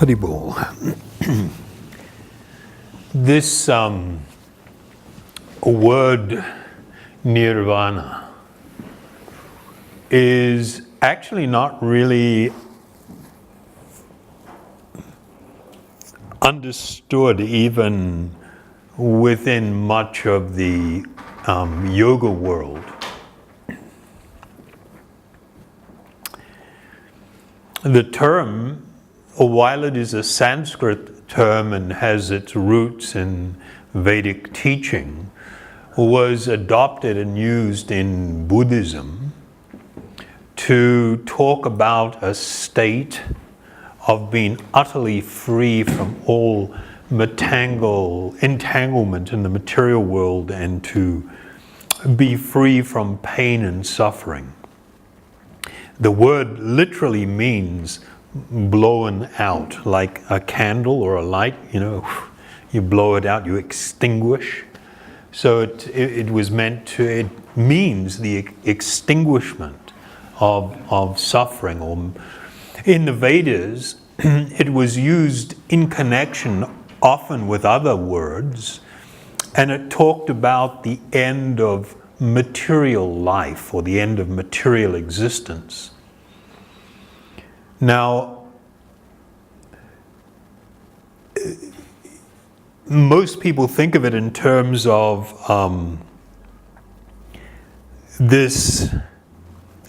Haribol. This word Nirvana is actually not really understood even within much of the yoga world. The term, while it is a Sanskrit term and has its roots in Vedic teaching, was adopted and used in Buddhism to talk about a state of being utterly free from all entanglement in the material world and to be free from pain and suffering. The word literally means blown out, like a candle or a light, you blow it out, you extinguish. So it was meant to, it means the extinguishment of suffering. Or in the Vedas, it was used in connection often with other words, and it talked about the end of material life or the end of material existence. Now, most people think of it in terms of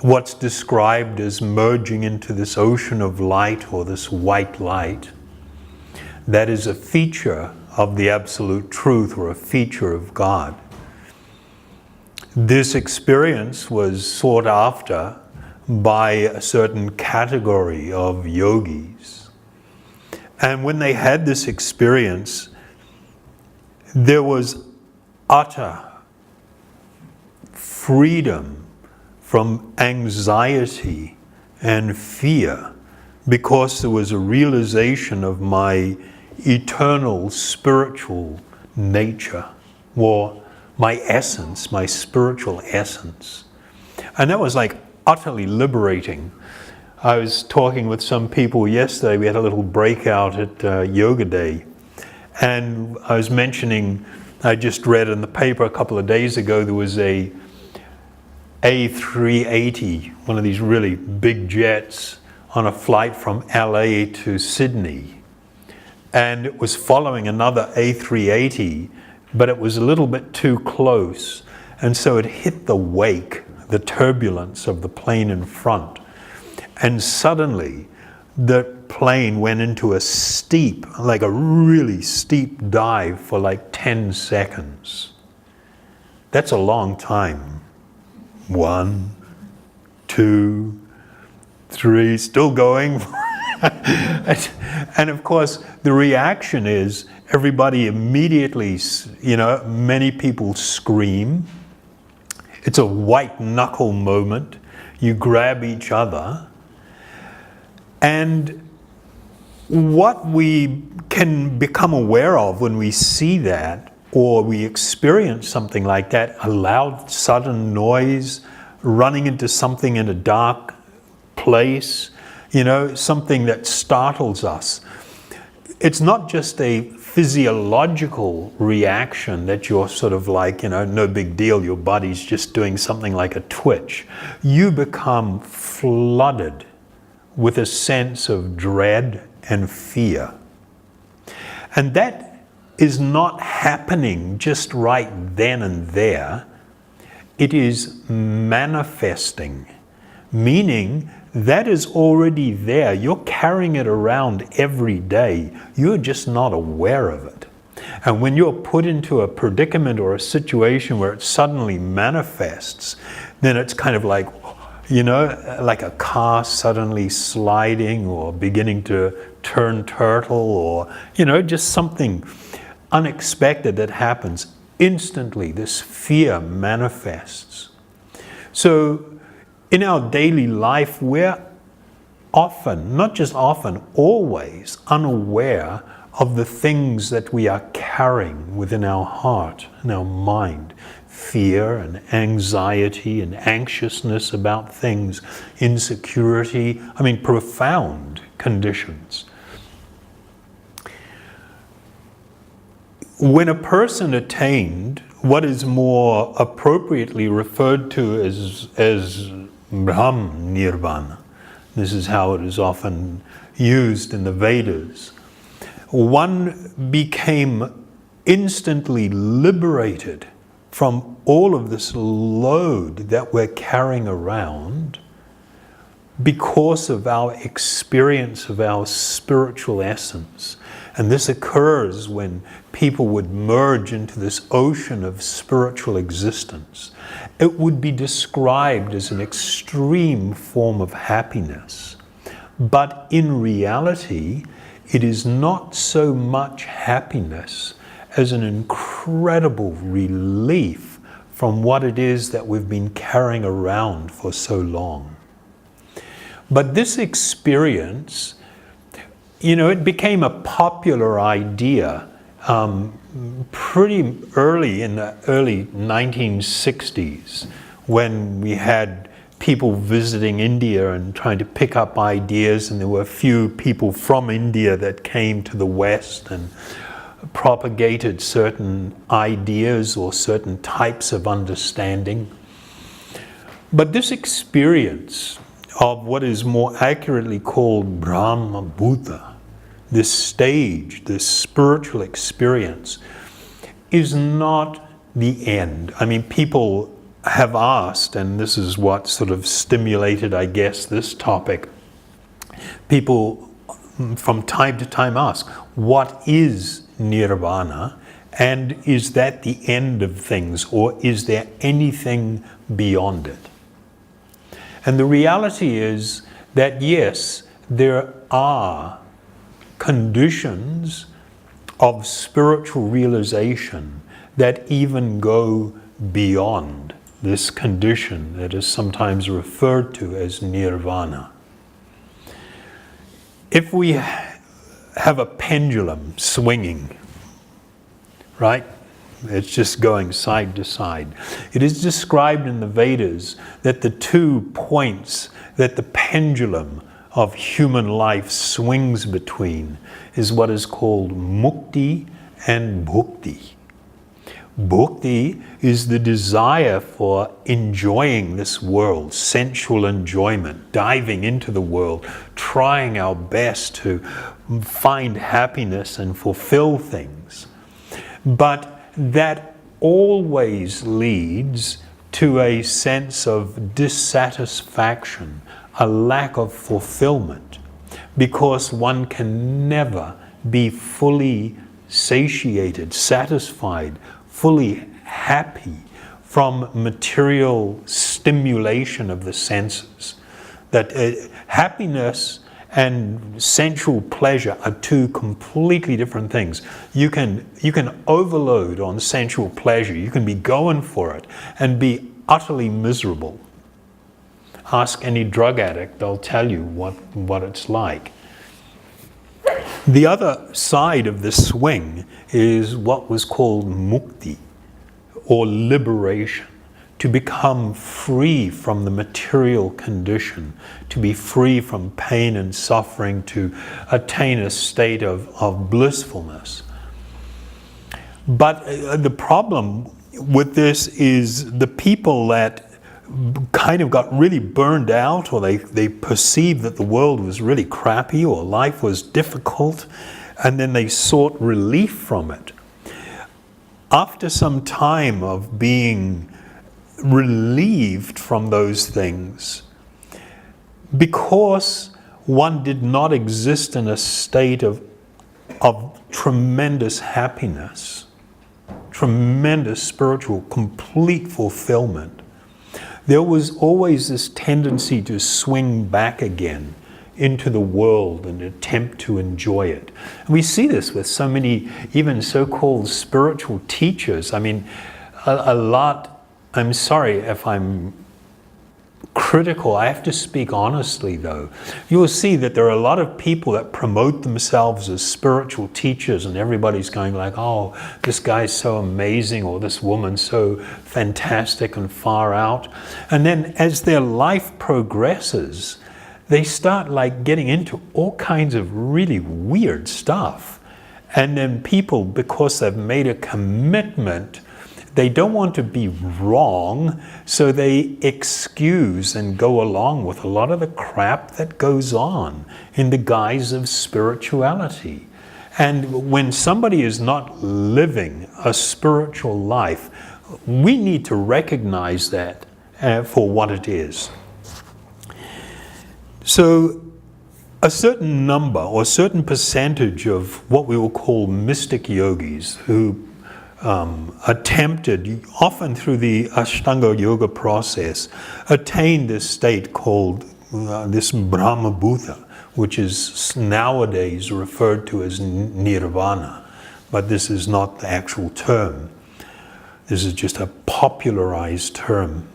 what's described as merging into this ocean of light or this white light. That is a feature of the absolute truth or a feature of God. This experience was sought after by a certain category of yogis. And when they had this experience, there was utter freedom from anxiety and fear because there was a realization of my eternal spiritual nature, or my essence, my spiritual essence. And that was like utterly liberating. I was talking with some people yesterday. We had a little breakout at Yoga Day. And I was mentioning, I just read in the paper a couple of days ago, there was a A380, one of these really big jets, on a flight from LA to Sydney. And it was following another A380, but it was a little bit too close. And so it hit the wake, the turbulence of the plane in front. And suddenly the plane went into a really steep dive for like 10 seconds. That's a long time. 1, 2, 3, still going. And of course, the reaction is everybody immediately, many people scream. It's a white knuckle moment. You grab each other. And what we can become aware of when we see that, or we experience something like that, a loud, sudden noise, running into something in a dark place, something that startles us. It's not just a physiological reaction that you're sort of like, no big deal, your body's just doing something like a twitch. You become flooded with a sense of dread and fear. And that is not happening just right then and there. It is manifesting, meaning that is already there. You're carrying it around every day. You're just not aware of it. And when you're put into a predicament or a situation where it suddenly manifests, then it's kind of like, like a car suddenly sliding or beginning to turn turtle, or, just something unexpected that happens. Instantly, this fear manifests. So, in our daily life, we're often, not just often, always unaware of the things that we are carrying within our heart and our mind. Fear and anxiety and anxiousness about things, insecurity, profound conditions. when a person attained what is more appropriately referred to as Brahman-Nirvana, this is how it is often used in the Vedas, one became instantly liberated from all of this load that we're carrying around because of our experience of our spiritual essence. And this occurs when people would merge into this ocean of spiritual existence. It would be described as an extreme form of happiness. But in reality, it is not so much happiness as an incredible relief from what it is that we've been carrying around for so long. But this experience, it became a popular idea pretty early in the early 1960s, when we had people visiting India and trying to pick up ideas, and there were a few people from India that came to the West and propagated certain ideas or certain types of understanding. But this experience of what is more accurately called brahma-bhūta, this stage, this spiritual experience, is not the end. I mean, people have asked, and this is what sort of stimulated, I guess, this topic. People from time to time ask, what is Nirvana? And is that the end of things, or is there anything beyond it? And the reality is that yes, there are conditions of spiritual realization that even go beyond this condition that is sometimes referred to as nirvana. If we have a pendulum swinging, right? It's just going side to side. It is described in the Vedas that the 2 points that the pendulum of human life swings between is what is called Mukti and Bhakti. Bhakti is the desire for enjoying this world, sensual enjoyment, diving into the world, trying our best to find happiness and fulfill things. But that always leads to a sense of dissatisfaction, a lack of fulfillment, because one can never be fully satiated, satisfied, fully happy from material stimulation of the senses. That happiness and sensual pleasure are 2 completely different things. You can overload on sensual pleasure. You can be going for it and be utterly miserable. Ask any drug addict, they'll tell you what it's like. The other side of this swing is what was called Mukti, or liberation. To become free from the material condition, to be free from pain and suffering, to attain a state of blissfulness. But the problem with this is the people that kind of got really burned out, or they perceived that the world was really crappy or life was difficult, and then they sought relief from it. After some time of being relieved from those things, because one did not exist in a state of tremendous happiness, tremendous spiritual complete fulfillment, there was always this tendency to swing back again into the world and attempt to enjoy it. And we see this with so many even so-called spiritual teachers. I mean, a lot, I'm sorry if I'm critical, I have to speak honestly though. You will see that there are a lot of people that promote themselves as spiritual teachers, and everybody's going like, oh, this guy's so amazing, or this woman's so fantastic and far out. And then as their life progresses, they start like getting into all kinds of really weird stuff. And then people, because they've made a commitment, they don't want to be wrong, so they excuse and go along with a lot of the crap that goes on in the guise of spirituality. And when somebody is not living a spiritual life, we need to recognize that for what it is. So a certain number or a certain percentage of what we will call mystic yogis who attempted, often through the Ashtanga yoga process, attained this state called this brahma-bhūta, which is nowadays referred to as Nirvana, but this is not the actual term. This is just a popularized term.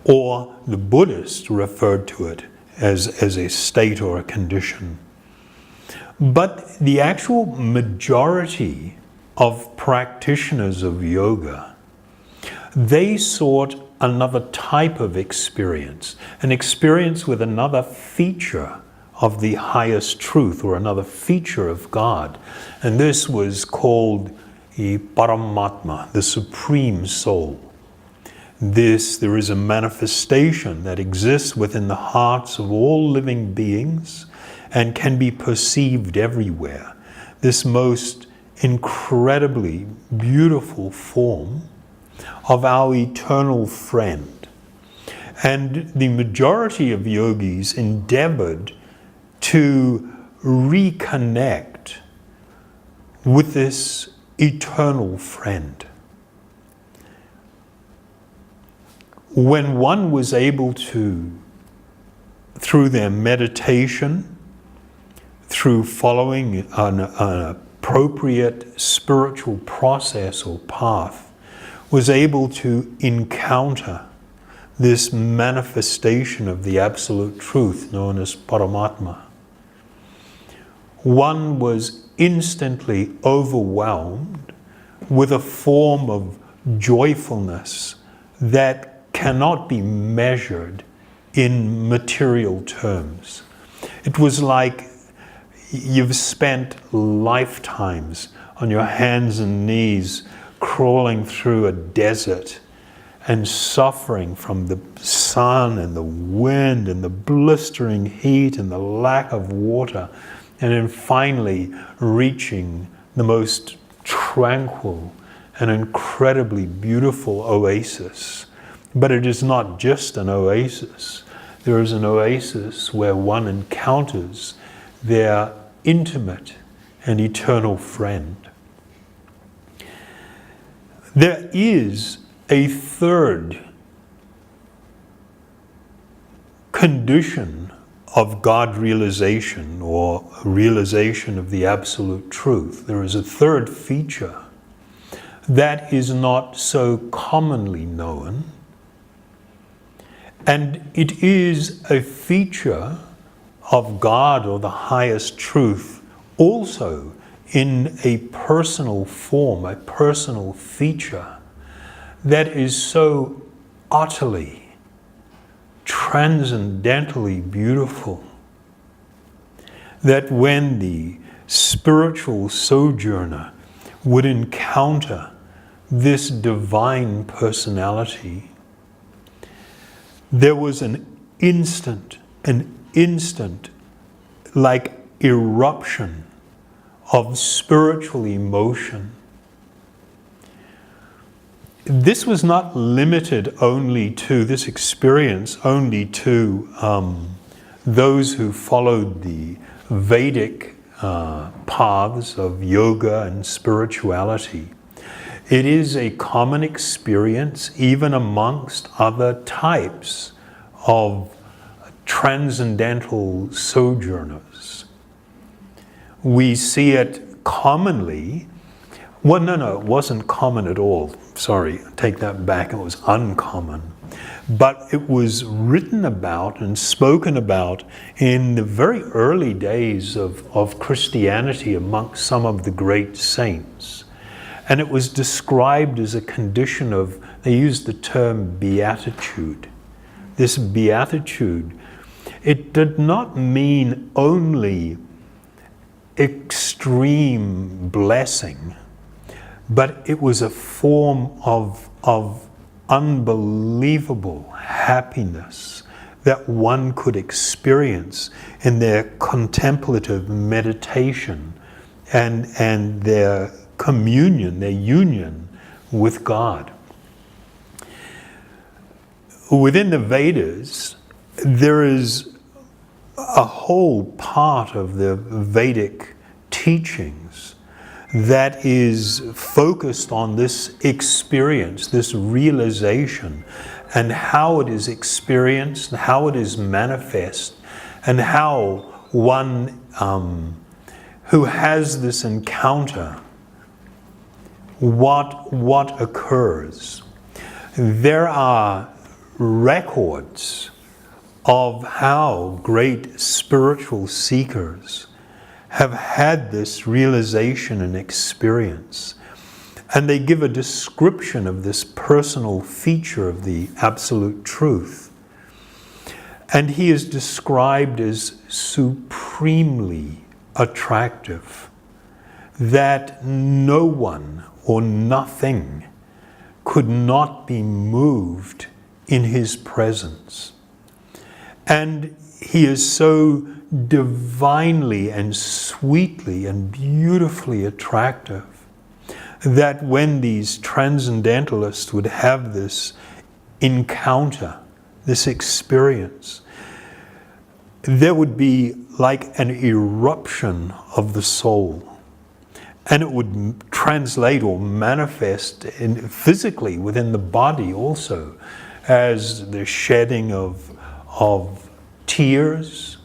Or the Buddhists referred to it as a state or a condition. But the actual majority of practitioners of yoga, they sought another type of experience, an experience with another feature of the highest truth or another feature of God. And this was called the Paramātmā, the Supreme Soul. There is a manifestation that exists within the hearts of all living beings and can be perceived everywhere. This most incredibly beautiful form of our eternal friend. And the majority of yogis endeavored to reconnect with this eternal friend. When one was able to, through their meditation, through following an appropriate spiritual process or path, was able to encounter this manifestation of the absolute truth known as Paramātmā, one was instantly overwhelmed with a form of joyfulness that cannot be measured in material terms. It was like you've spent lifetimes on your hands and knees crawling through a desert and suffering from the sun and the wind and the blistering heat and the lack of water, and then finally reaching the most tranquil and incredibly beautiful oasis. But it is not just an oasis. There is an oasis where one encounters their intimate and eternal friend. There is a third condition of God realization or realization of the absolute truth. There is a third feature that is not so commonly known, and it is a feature of God or the highest truth also in a personal form, a personal feature that is so utterly, transcendentally beautiful that when the spiritual sojourner would encounter this divine personality, there was an instant like eruption of spiritual emotion. This was not limited only to this experience, only to those who followed the Vedic paths of yoga and spirituality. It is a common experience even amongst other types of transcendental sojourners. We see it commonly. Well, no, it wasn't common at all. Sorry, take that back. It was uncommon. But it was written about and spoken about in the very early days of Christianity amongst some of the great saints. And it was described as a condition of, they used the term beatitude. This beatitude, it did not mean only extreme extreme blessing, but it was a form of unbelievable happiness that one could experience in their contemplative meditation and their communion, their union with God. Within the Vedas, there is a whole part of the Vedic teachings that is focused on this experience, this realization, and how it is experienced, how it is manifest, and how one who has this encounter, what occurs. There are records of how great spiritual seekers have had this realization and experience. And they give a description of this personal feature of the Absolute Truth. And he is described as supremely attractive, that no one or nothing could not be moved in his presence. And he is so divinely and sweetly and beautifully attractive that when these transcendentalists would have this encounter, this experience, there would be like an eruption of the soul. And it would translate or manifest physically within the body also as the shedding of tears,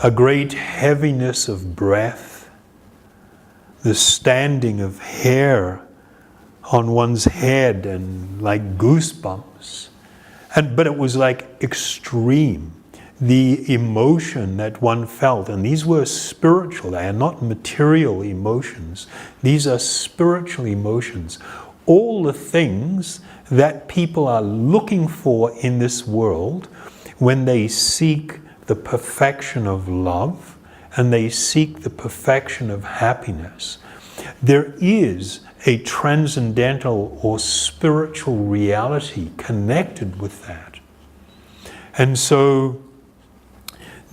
a great heaviness of breath, the standing of hair on one's head and like goosebumps. But it was like extreme, the emotion that one felt. And these were spiritual, they are not material emotions. These are spiritual emotions. All the things that people are looking for in this world when they seek the perfection of love and they seek the perfection of happiness. There is a transcendental or spiritual reality connected with that. And so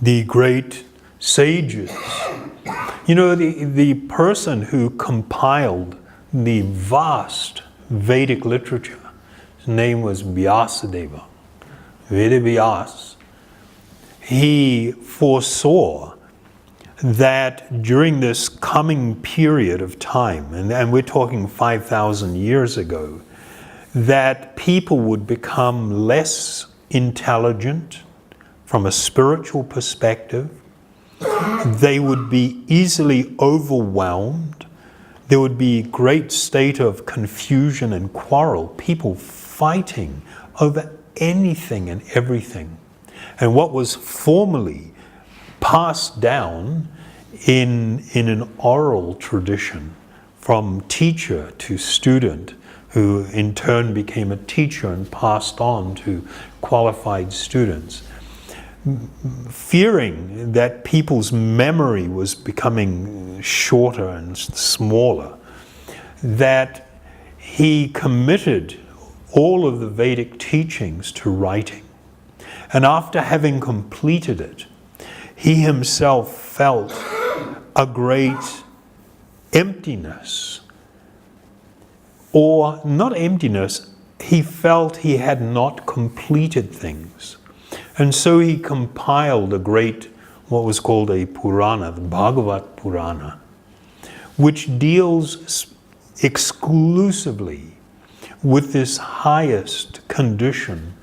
the great sages, the person who compiled the vast Vedic literature, his name was Vyasadeva, Vedavyas. He foresaw that during this coming period of time, and we're talking 5,000 years ago, that people would become less intelligent from a spiritual perspective. They would be easily overwhelmed. There would be a great state of confusion and quarrel, people fighting over anything and everything. And what was formerly passed down in an oral tradition from teacher to student, who in turn became a teacher and passed on to qualified students, fearing that people's memory was becoming shorter and smaller, that he committed all of the Vedic teachings to writing. And after having completed it, he himself felt a great emptiness. Or not emptiness, he felt he had not completed things. And so he compiled a great, what was called a Purana, the Bhagavāt-Purana, which deals exclusively with this highest condition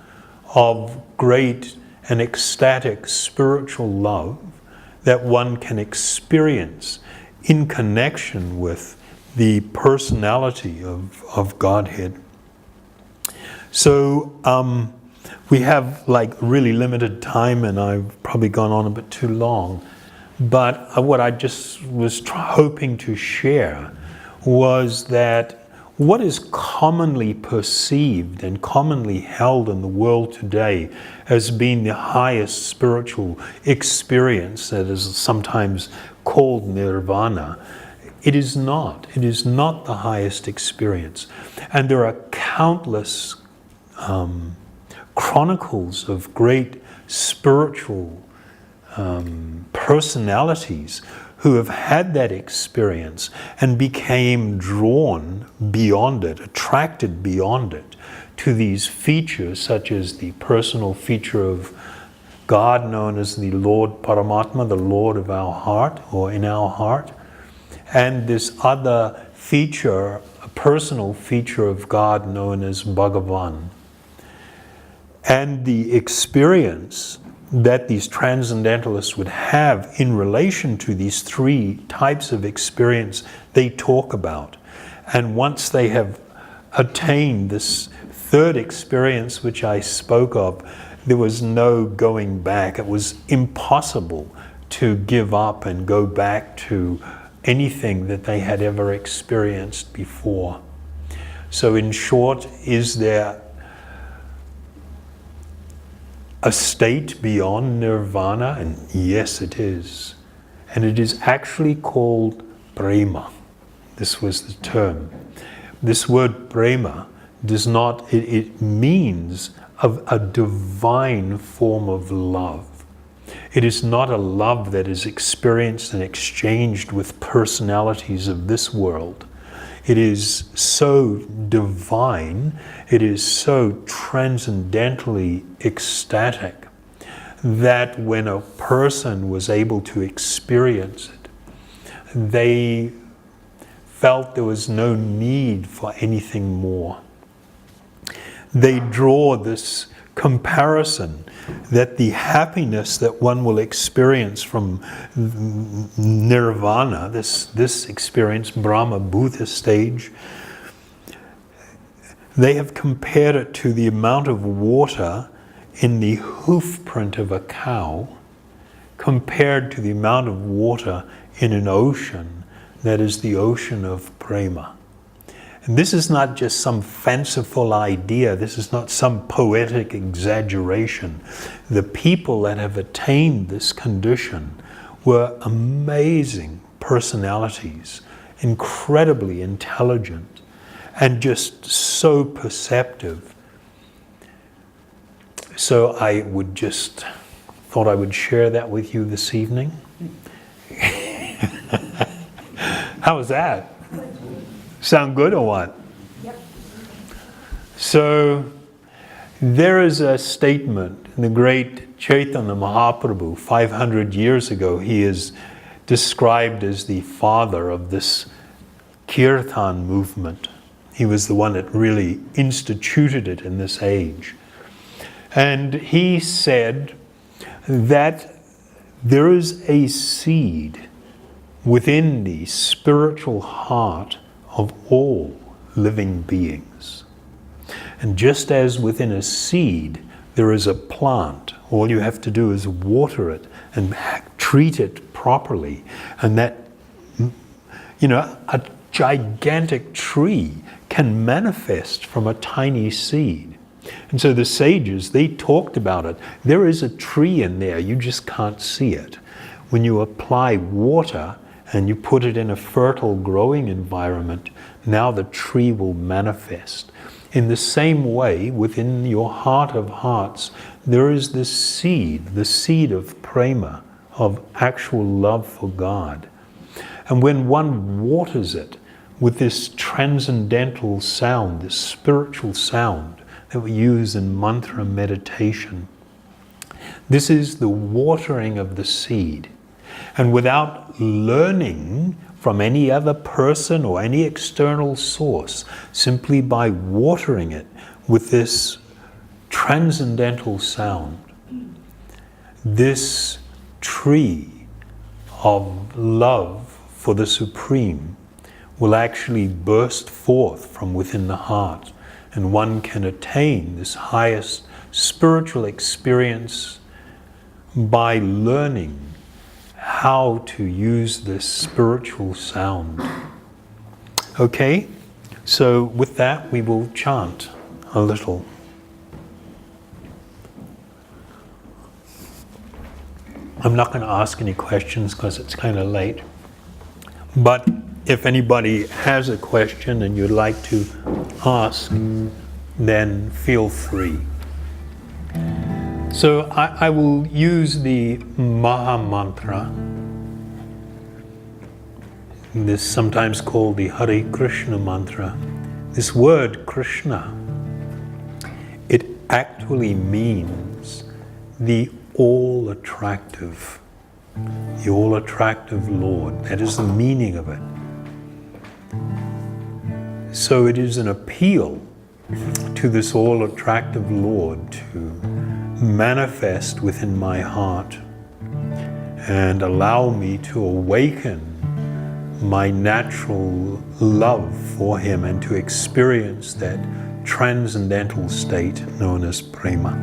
of great and ecstatic spiritual love that one can experience in connection with the personality of Godhead. So we have like really limited time, and I've probably gone on a bit too long. But what I just was hoping to share was that what is commonly perceived and commonly held in the world today as being the highest spiritual experience that is sometimes called Nirvana, it is not. It is not the highest experience. And there are countless chronicles of great spiritual personalities who have had that experience and became drawn beyond it, attracted beyond it, to these features such as the personal feature of God known as the Lord Paramātmā, the Lord of our heart or in our heart, and this other feature, a personal feature of God known as Bhagavan. And the experience that these transcendentalists would have in relation to these three types of experience they talk about. And once they have attained this third experience which I spoke of, there was no going back. It was impossible to give up and go back to anything that they had ever experienced before. So in short, is there a state beyond Nirvana? And yes, it is. And it is actually called Brahma. This was the term. This word Brahma does not, it means a divine form of love. It is not a love that is experienced and exchanged with personalities of this world. It is so divine, it is so transcendentally ecstatic that when a person was able to experience it, they felt there was no need for anything more. They draw this comparison that the happiness that one will experience from Nirvana, this experience, Brahma-bhūta stage, they have compared it to the amount of water in the hoof print of a cow compared to the amount of water in an ocean that is the ocean of prema. And this is not just some fanciful idea. This is not some poetic exaggeration. The people that have attained this condition were amazing personalities, incredibly intelligent, and just so perceptive. So I would just thought I would share that with you this evening. How was that? Sound good or what? Yep. So there is a statement in the great Chaitanya Mahaprabhu, 500 years ago. He is described as the father of this kirtan movement. He was the one that really instituted it in this age. And he said that there is a seed within the spiritual heart of all living beings. And just as within a seed there is a plant, all you have to do is water it and treat it properly. And that, a gigantic tree can manifest from a tiny seed. And so the sages, they talked about it. There is a tree in there, you just can't see it. When you apply water and you put it in a fertile growing environment, now the tree will manifest. In the same way, within your heart of hearts, there is this seed, the seed of prema, of actual love for God. And when one waters it with this transcendental sound, this spiritual sound that we use in mantra meditation, this is the watering of the seed. And without learning from any other person or any external source, simply by watering it with this transcendental sound, this tree of love for the Supreme will actually burst forth from within the heart, and one can attain this highest spiritual experience by learning how to use this spiritual sound. Okay? So with that, we will chant a little. I'm not going to ask any questions because it's kind of late. But if anybody has a question and you'd like to ask, then feel free. So I will use the Maha Mantra. This is sometimes called the Hare Krishna mantra. This word Krishna, it actually means the all-attractive Lord. That is the meaning of it. So it is an appeal to this all-attractive Lord to manifest within my heart and allow me to awaken my natural love for Him and to experience that transcendental state known as prema.